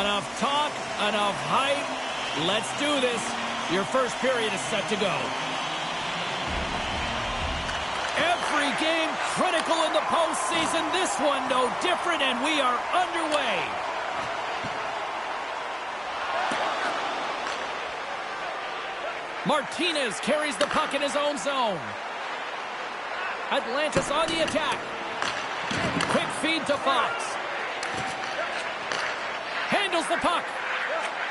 Enough talk, enough hype. Let's do this. Your first period is set to go. Every game critical in the postseason. This one no different, and we are underway. Martinez carries the puck in his own zone. Atlantis on the attack. Quick feed to Fox. Handles the puck.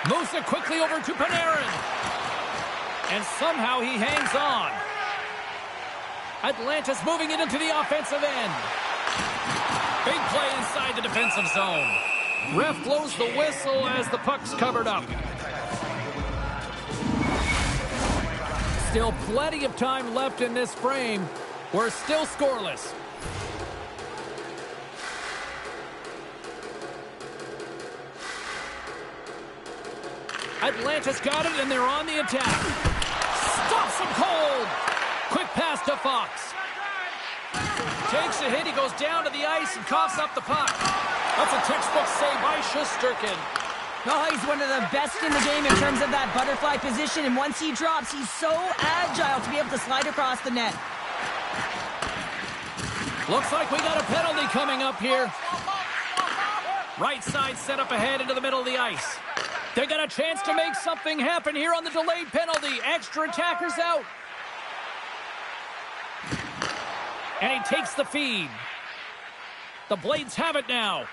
Moves it quickly over to Panarin. And somehow he hangs on. Atlantis moving it into the offensive end. Big play inside the defensive zone. Ref blows the whistle as the puck's covered up. Still plenty of time left in this frame. We're still scoreless. Atlantis got it, and they're on the attack. Stops him cold. Quick pass to Fox. Takes a hit. He goes down to the ice and coughs up the puck. That's a textbook save by Shesterkin. Oh, he's one of the best in the game in terms of that butterfly position, and once he drops, he's so agile to be able to slide across the net. Looks like we got a penalty coming up here. Right side set up ahead into the middle of the ice. They got a chance to make something happen here on the delayed penalty. Extra attackers out. And he takes the feed. The Blades have it now.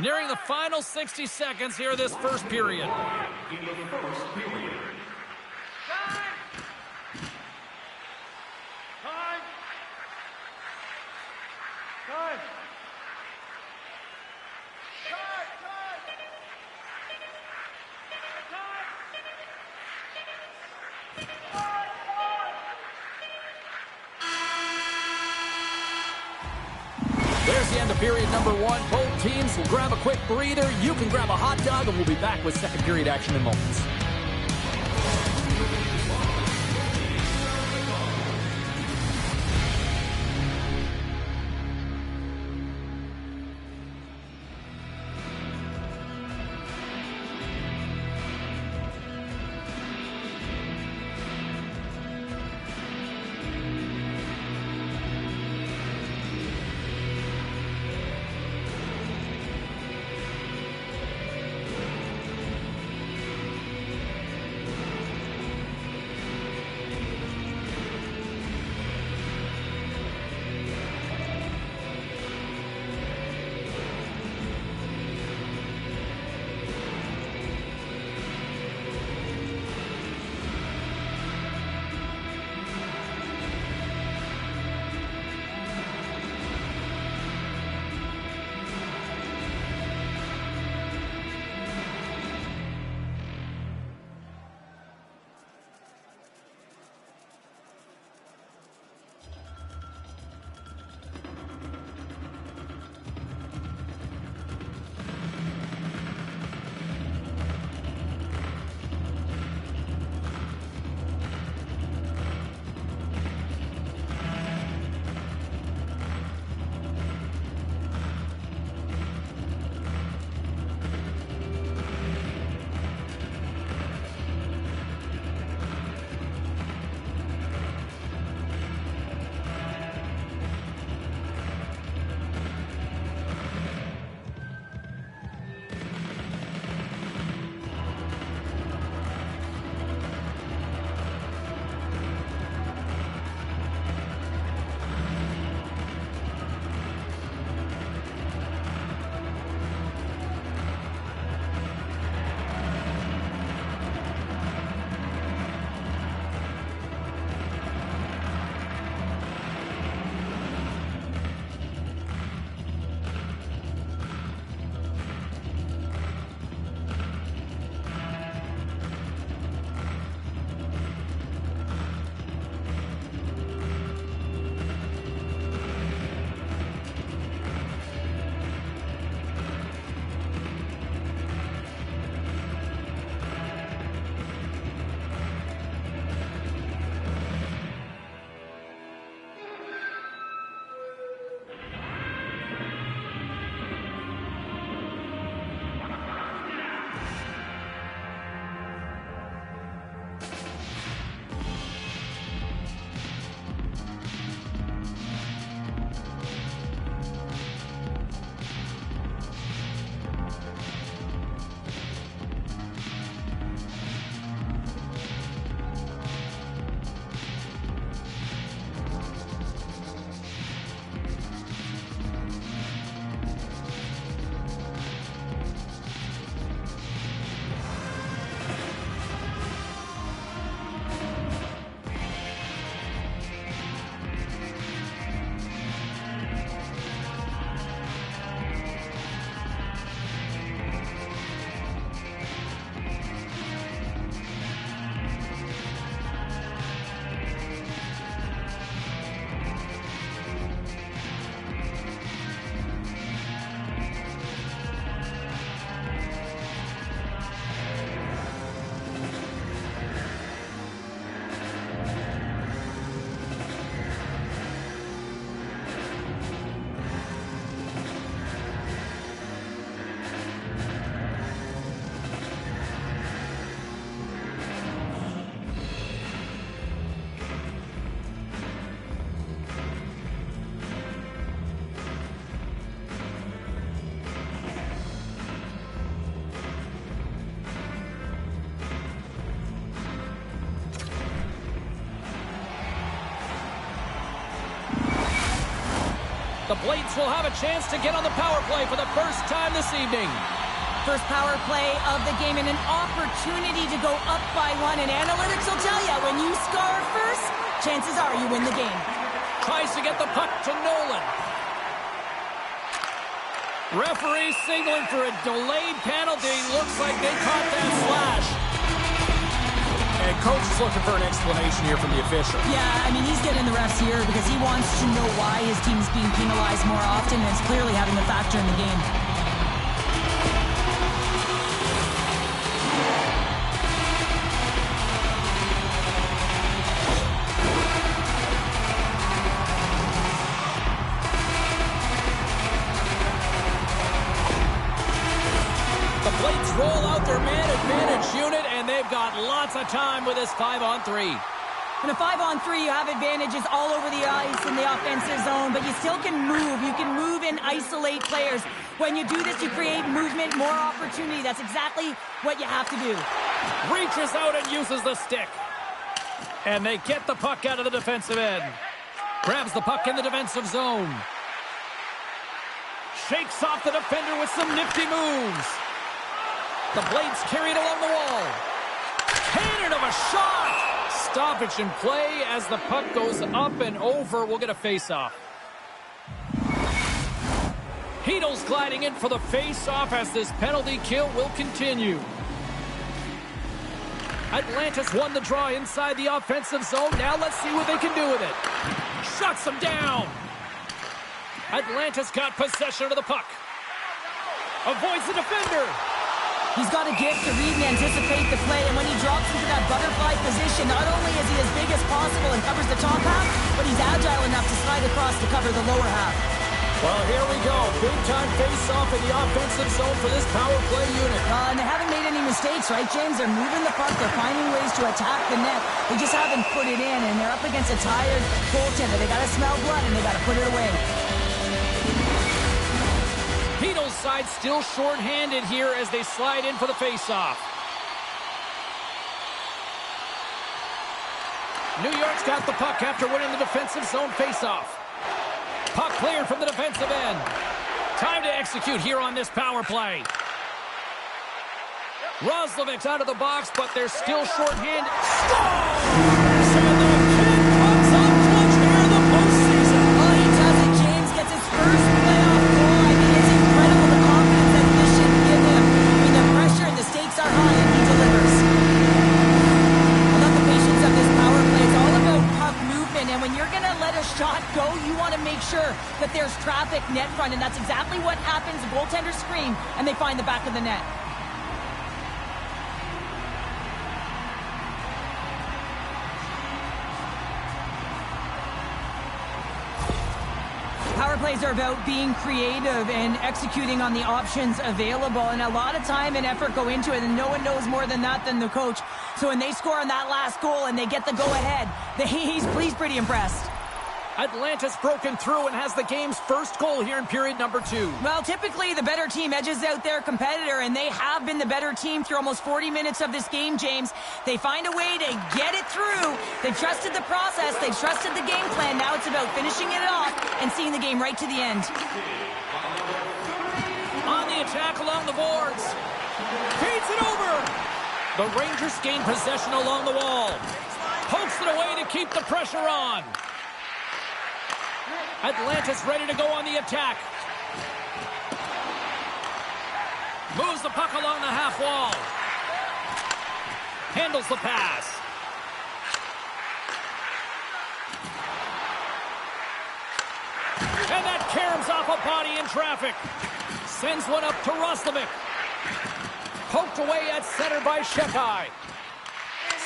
Nearing the final 60 seconds here this first period. In the first period. There's the end of period number one. Both teams will grab a quick breather. You can grab a hot dog, and we'll be back with second period action in moments. The Blades will have a chance to get on the power play for the first time this evening. First power play of the game and an opportunity to go up by one. And analytics will tell you, when you score first, chances are you win the game. Tries to get the puck to Nolan. Referee signaling for a delayed penalty. Looks like they caught that slash. And coach is looking for an explanation here from the official. Yeah, I mean, he's getting the refs here because he wants to know why his team's being penalized more often, and it's clearly having a factor in the game. The Blades roll out their man advantage unit, and they've got lots of time with this 5-on-3. In a 5-on-3, you have advantages all over the ice in the offensive zone, but you still can move. You can move and isolate players. When you do this, you create movement, more opportunity. That's exactly what you have to do. Reaches out and uses the stick. And they get the puck out of the defensive end. Grabs the puck in the defensive zone. Shakes off the defender with some nifty moves. The Blades carry it along the wall. Cannon of a shot! Stoppage in play as the puck goes up and over. We'll get a face-off. Heedle's gliding in for the face-off as this penalty kill will continue. Atlantis won the draw inside the offensive zone. Now let's see what they can do with it. Shuts them down. Atlantis got possession of the puck. Avoids the defender. He's got a gift to read and anticipate the play, and when he drops into that butterfly position, not only is he as big as possible and covers the top half, but he's agile enough to slide across to cover the lower half. Well, here we go. Big-time face-off in the offensive zone for this power play unit. And they haven't made any mistakes, right, James? They're moving the puck. They're finding ways to attack the net. They just haven't put it in, and they're up against a tired goaltender. They got to smell blood, and they got to put it away. Heedle's side still short-handed here as they slide in for the face-off. New York's got the puck after winning the defensive zone face-off. Puck cleared from the defensive end. Time to execute here on this power play. Roslovic's out of the box, but they're still short-handed. Scores! And the kid comes up clutch here in the postseason. Oh, he does it. James gets his first playoff goal. I mean, it's incredible the confidence that this should give him. I mean, the pressure and the stakes are high, and he delivers. I love the patience of this power play. It's all about puck movement, and when you're going to let a shot go, you want to make sure that there's traffic net front, and that's exactly what happens. The goaltenders scream, and they find the back of the net. Power plays are about being creative and executing on the options available, and a lot of time and effort go into it, and no one knows more than that than the coach. So when they score on that last goal and they get the go-ahead, he's pretty impressed. Atlantis broken through and has the game's first goal here in period number 2. Well, typically the better team edges out their competitor, and they have been the better team through almost 40 minutes of this game, James. They find a way to get it through. They've trusted the process. They've trusted the game plan. Now it's about finishing it off and seeing the game right to the end. On the attack along the boards. Feeds it over. The Rangers gain possession along the wall. Pokes it away to keep the pressure on. Atlantis ready to go on the attack. Moves the puck along the half wall. Handles the pass. And that caroms off a body in traffic. Sends one up to Roslovic. Poked away at center by Shekai.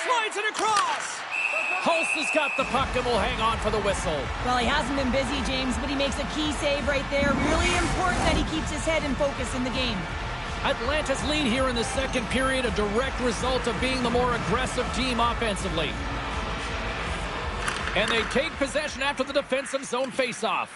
Slides it across. Hulse has got the puck and will hang on for the whistle. Well, he hasn't been busy, James, but he makes a key save right there. Really important that he keeps his head in focus in the game. Atlanta's lead here in the second period, a direct result of being the more aggressive team offensively. And they take possession after the defensive zone faceoff.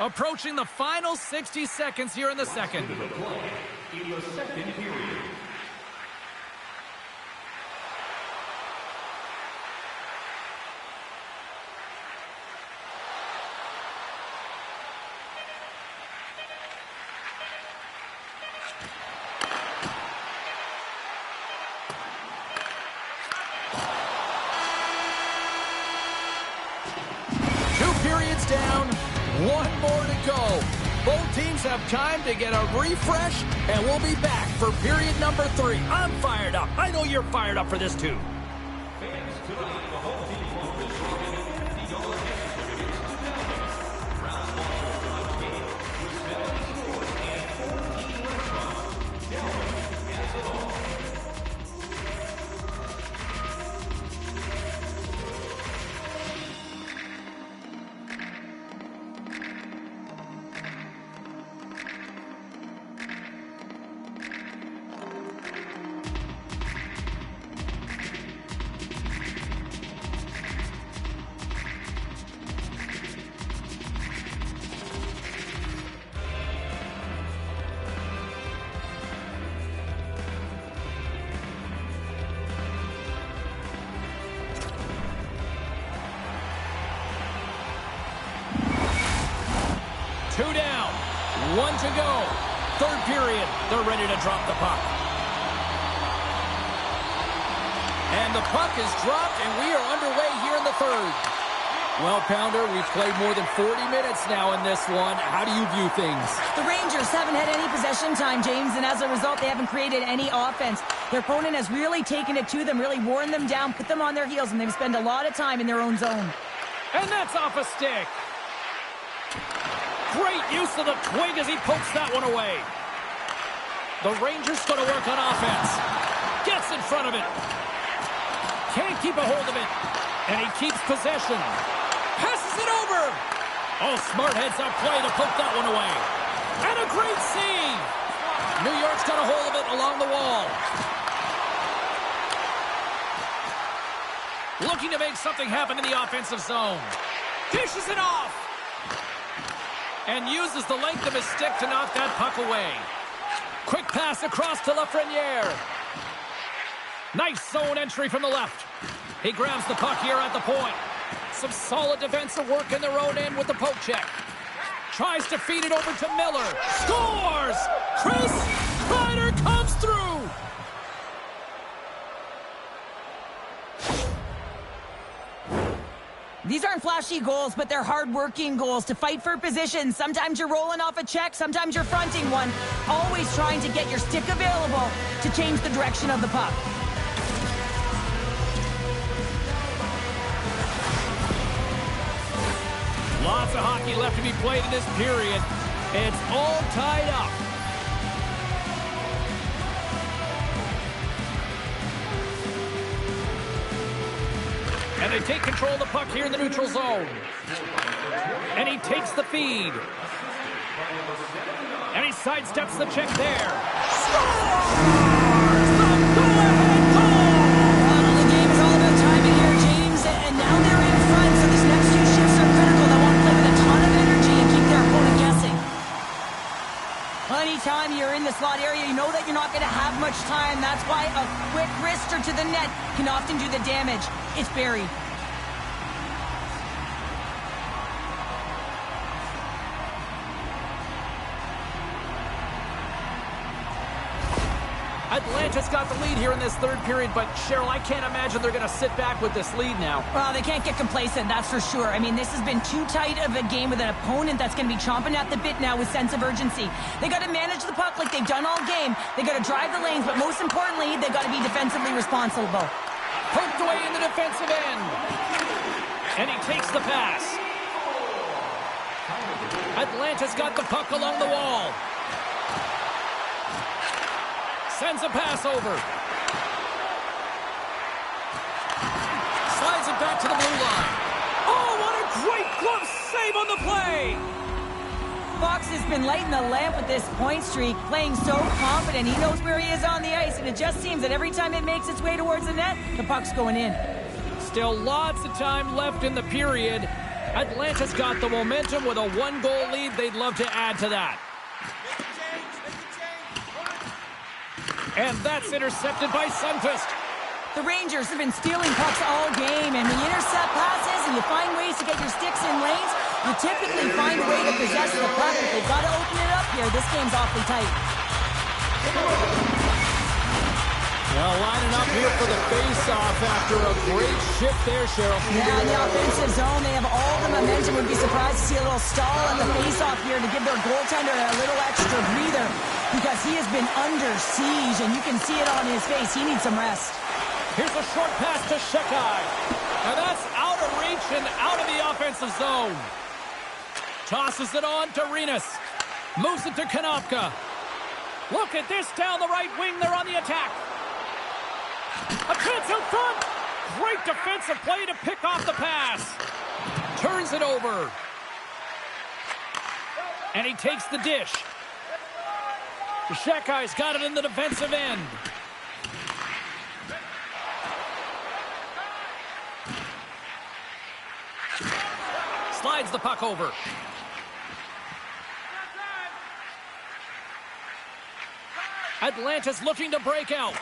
Approaching the final 60 seconds here in the second. In the second period. Down, one more to go. Both teams have time to get a refresh, and we'll be back for period number 3. I'm fired up. I know you're fired up for this too. Two down, one to go. Third period, they're ready to drop the puck. And the puck is dropped, and we are underway here in the third. Well, Pounder, we've played more than 40 minutes now in this one. How do you view things? The Rangers haven't had any possession time, James, and as a result, they haven't created any offense. Their opponent has really taken it to them, really worn them down, put them on their heels, and they've spent a lot of time in their own zone. And that's off a stick. Great use of the twig as he pokes that one away. The Rangers going to work on offense. Gets in front of it. Can't keep a hold of it. And he keeps possession. Passes it over. Oh, smart heads-up play to poke that one away. And a great save. New York's got a hold of it along the wall. Looking to make something happen in the offensive zone. Dishes it off. And uses the length of his stick to knock that puck away. Quick pass across to Lafreniere. Nice zone entry from the left. He grabs the puck here at the point. Some solid defensive work in their own end with the poke check. Tries to feed it over to Miller. Scores! Chris Kreider comes through! These aren't flashy goals, but they're hard-working goals to fight for position. Sometimes you're rolling off a check, sometimes you're fronting one. Always trying to get your stick available to change the direction of the puck. Lots of hockey left to be played in this period. It's all tied up. And they take control of the puck here in the neutral zone. And he takes the feed. And he sidesteps the check there. Scores! The go-ahead goal! Well, the game is all about timing here, James. And now they're in front, so these next few shifts are critical. They want to play with a ton of energy and keep their opponent guessing. Anytime you're in the slot area, you know that you're not going to have much time. That's why a quick wrister to the net can often do the damage. It's buried. Atlanta's got the lead here in this third period, but Cheryl, I can't imagine they're going to sit back with this lead now. Well, they can't get complacent, that's for sure. I mean, this has been too tight of a game with an opponent that's going to be chomping at the bit now with sense of urgency. They got to manage the puck like they've done all game. They got to drive the lanes, but most importantly, they got to be defensively responsible. Poked away in the defensive end. And he takes the pass. Atlanta's got the puck along the wall. Sends a pass over. Slides it back to the blue line. Oh, what a great glove save on the play! Fox has been lighting the lamp with this point streak, playing so confident. He knows where he is on the ice, and it just seems that every time it makes its way towards the net, the puck's going in. Still lots of time left in the period. Atlanta's got the momentum with a one-goal lead. They'd love to add to that. And that's intercepted by Sundqvist. The Rangers have been stealing pucks all game, and when you intercept passes and you find ways to get your sticks in lanes, you typically find a way to possess the puck. But they've got to open it up here. This game's awfully tight. Well, lining up here for the face-off after a great shift there, Cheryl. Yeah, in the offensive zone, they have all the momentum. Would be surprised to see a little stall in the face-off here to give their goaltender a little extra breather because he has been under siege, and you can see it on his face. He needs some rest. Here's a short pass to Shekai. And that's out of reach and out of the offensive zone. Tosses it on to Renas. Moves it to Konopka. Look at this down the right wing. They're on the attack. A chance out front. Great defensive play to pick off the pass. Turns it over. And he takes the dish. Shekai's got it in the defensive end. Slides the puck over. Atlanta's looking to break out.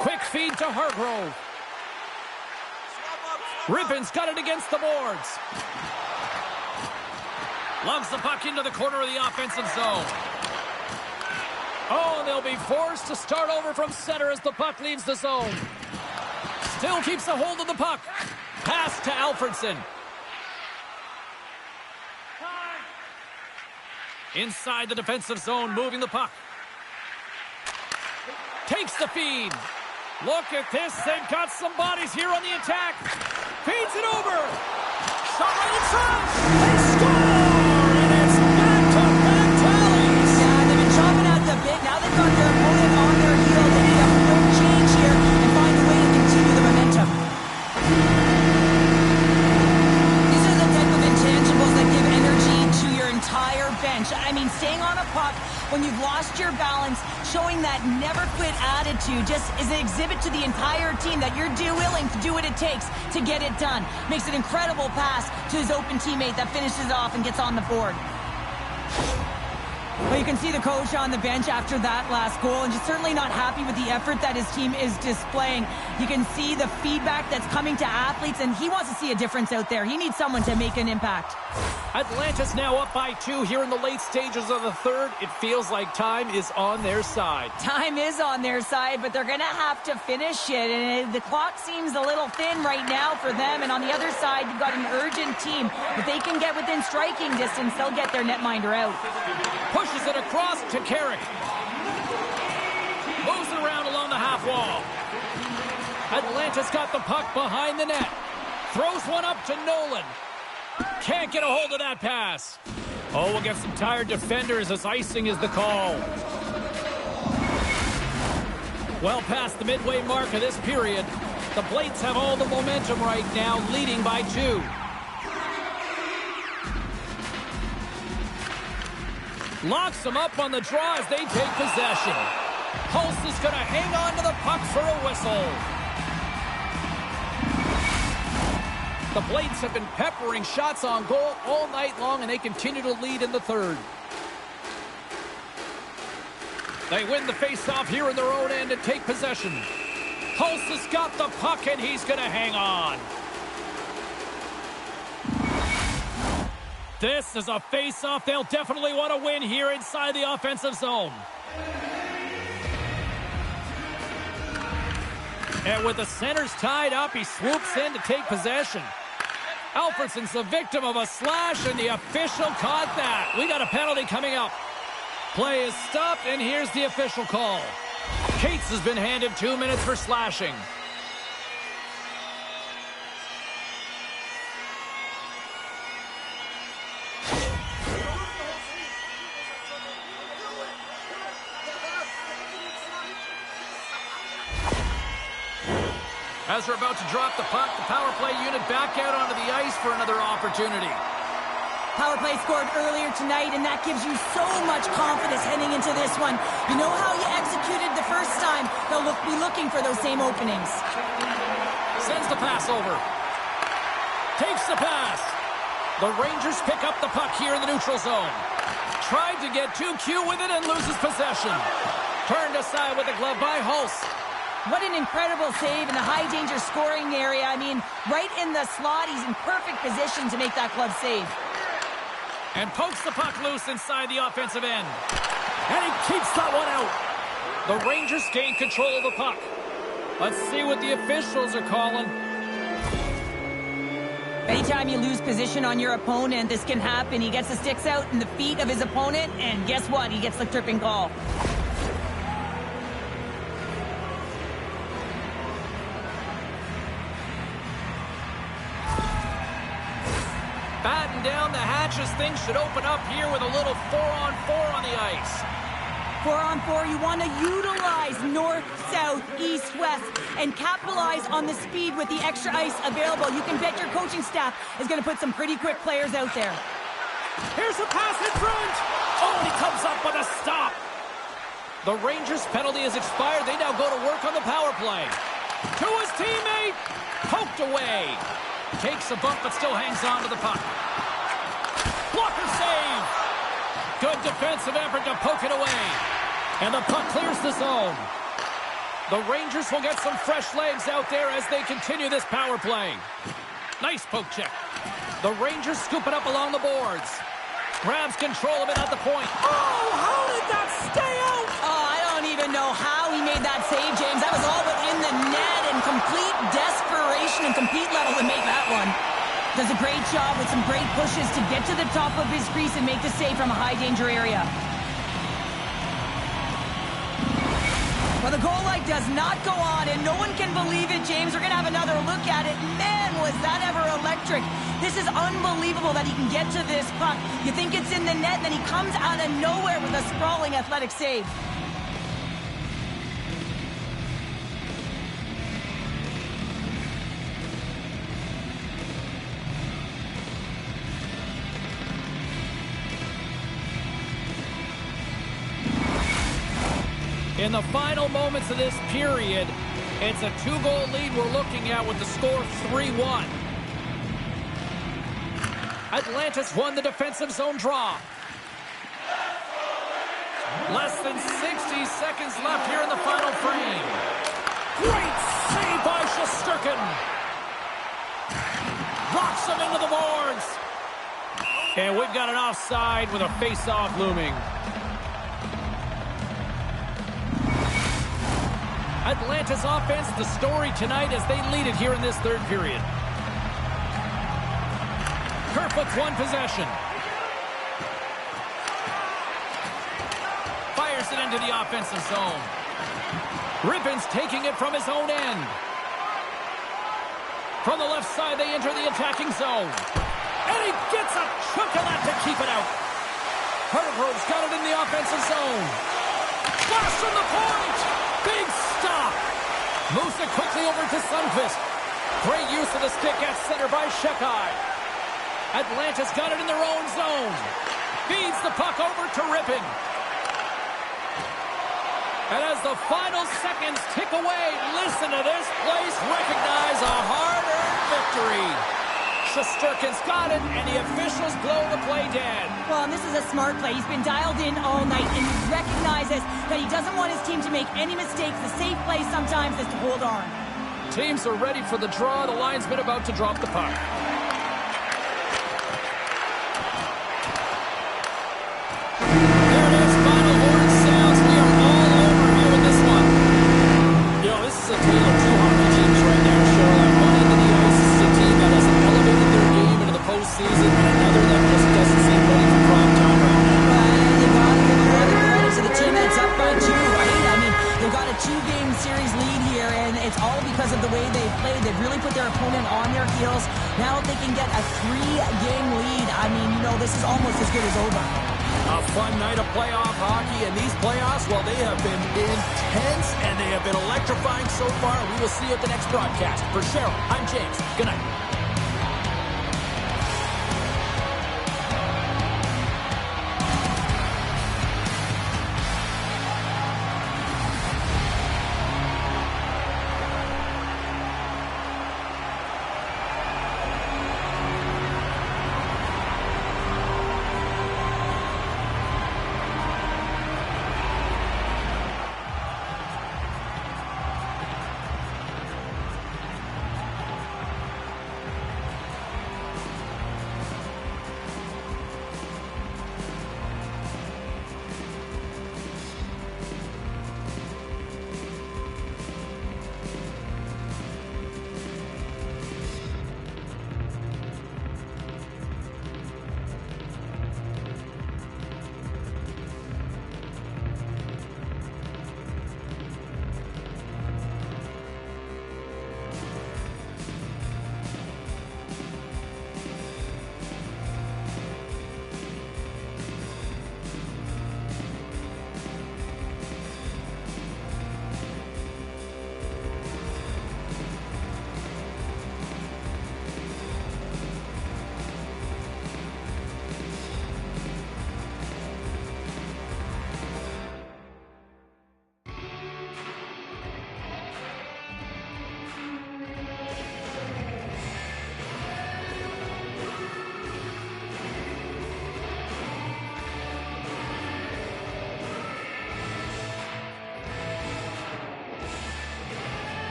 Quick feed to Hargrove. Rippon's got it against the boards. Loves the puck into the corner of the offensive zone. Oh, they'll be forced to start over from center as the puck leaves the zone. Still keeps a hold of the puck. Pass to Alfredsson. Inside the defensive zone, moving the puck. Takes the feed. Look at this. They've got some bodies here on the attack. Feeds it over. Shot right inside. They score! And it's back-to-back tallies. Yeah, they've been chopping at the bit. Now they've got their opponent on their heel. They need a quick change here and find a way to continue the momentum. These are the type of intangibles that give energy to your entire bench. I mean, staying on a puck when you've lost your balance, showing that never quit attitude just is an exhibit to the entire team that you're willing to do what it takes to get it done. Makes an incredible pass to his open teammate that finishes off and gets on the board. Well, you can see the coach on the bench after that last goal, and just certainly not happy with the effort that his team is displaying. You can see the feedback that's coming to athletes, and he wants to see a difference out there. He needs someone to make an impact. Atlanta's now up by 2 here in the late stages of the third. It feels like time is on their side. Time is on their side, but they're going to have to finish it, and the clock seems a little thin right now for them. And on the other side, you've got an urgent team. If they can get within striking distance, they'll get their netminder out. Pushes it across to Carrick. Moves it around along the half wall. Atlanta's got the puck behind the net. Throws one up to Nolan. Can't get a hold of that pass. Oh, we'll get some tired defenders as icing is the call. Well past the midway mark of this period. The Blades have all the momentum right now, leading by 2. Locks them up on the draw as they take possession. Hulse is going to hang on to the puck for a whistle. The Blades have been peppering shots on goal all night long, and they continue to lead in the third. They win the face-off here in their own end and take possession. Hulse has got the puck, and he's going to hang on. This is a face-off they'll definitely want to win here inside the offensive zone. And with the centers tied up, he swoops in to take possession. Alfredsson's the victim of a slash, and the official caught that. We got a penalty coming up. Play is stopped, and here's the official call. Cates has been handed 2 minutes for slashing. As they're about to drop the puck, the power play unit back out onto the ice for another opportunity. Power play scored earlier tonight, and that gives you so much confidence heading into this one. You know how you executed the first time. They'll be looking for those same openings. Sends the pass over. Takes the pass. The Rangers pick up the puck here in the neutral zone. Tried to get too cute with it and loses possession. Turned aside with the glove by Hulse. What an incredible save in the high-danger scoring area. I mean, right in the slot, he's in perfect position to make that glove save. And pokes the puck loose inside the offensive end. And he keeps that one out. The Rangers gain control of the puck. Let's see what the officials are calling. Anytime you lose position on your opponent, this can happen. He gets the sticks out in the feet of his opponent, and guess what? He gets the tripping call. Batten down the hatches. Things should open up here with a little 4-on-4 on the ice. 4-on-4, you want to utilize north, south, east, west, and capitalize on the speed with the extra ice available. You can bet your coaching staff is going to put some pretty quick players out there. Here's a pass in front. Oh, he comes up with a stop. The Rangers' penalty has expired. They now go to work on the power play. To his teammate. Poked away. Takes a bump, but still hangs on to the puck. Blocker save. Good defensive effort to poke it away. And the puck clears the zone. The Rangers will get some fresh legs out there as they continue this power play. Nice poke check. The Rangers scoop it up along the boards. Grabs control of it at the point. Oh, how did that stay out? Oh, I don't even know how he made that save, James. That was all within the net and complete desperation and compete level to make that one. Does a great job with some great pushes to get to the top of his crease and make the save from a high-danger area. Well, the goal light does not go on, and no one can believe it, James. We're going to have another look at it. Man, was that ever electric. This is unbelievable that he can get to this puck. You think it's in the net, then he comes out of nowhere with a sprawling athletic save. In the final moments of this period, it's a 2-goal lead we're looking at with the score 3-1. Atlantis won the defensive zone draw. Less than 60 seconds left here in the final frame. Great save by Shesterkin. Rocks him into the boards. And we've got an offside with a face-off looming. Atlanta's offense, the story tonight as they lead it here in this third period. Kerfoot's won possession. Fires it into the offensive zone. Rippin's taking it from his own end. From the left side, they enter the attacking zone. And he gets a chunk of that to keep it out. Hargrove's got it in the offensive zone. Blast from the point! Big stop! Moves it quickly over to Sundqvist. Great use of the stick at center by Shekai. Atlanta's got it in their own zone. Feeds the puck over to Rippin. And as the final seconds tick away, listen to this place recognize a hard-earned victory. Shesterkin's got it, and the officials blow the play dead. Well, and this is a smart play. He's been dialed in all night, and he recognizes that he doesn't want his team to make any mistakes. The safe play sometimes is to hold on. Teams are ready for the draw. The linesman about to drop the puck. There it is. Final horn sounds. We are all over here with this one. You know, this is a tale of two hockey teams right now, Cheryl. On one end of the ice is a team that has elevated their game into the postseason, and another that just doesn't seem ready for prime time right now. You got to give another credit to the team that's up by 2, right? I mean, they've got a 2-game series lead here, and it's all because of the way they've played. They've really put their opponent on their heels. Now they can get a 3-game lead. I mean, you know, this is almost as good as over. A fun night of playoff hockey, and these playoffs, well, they have been intense, and they have been electrifying so far. We will see you at the next broadcast. For Cheryl, I'm James. Good night.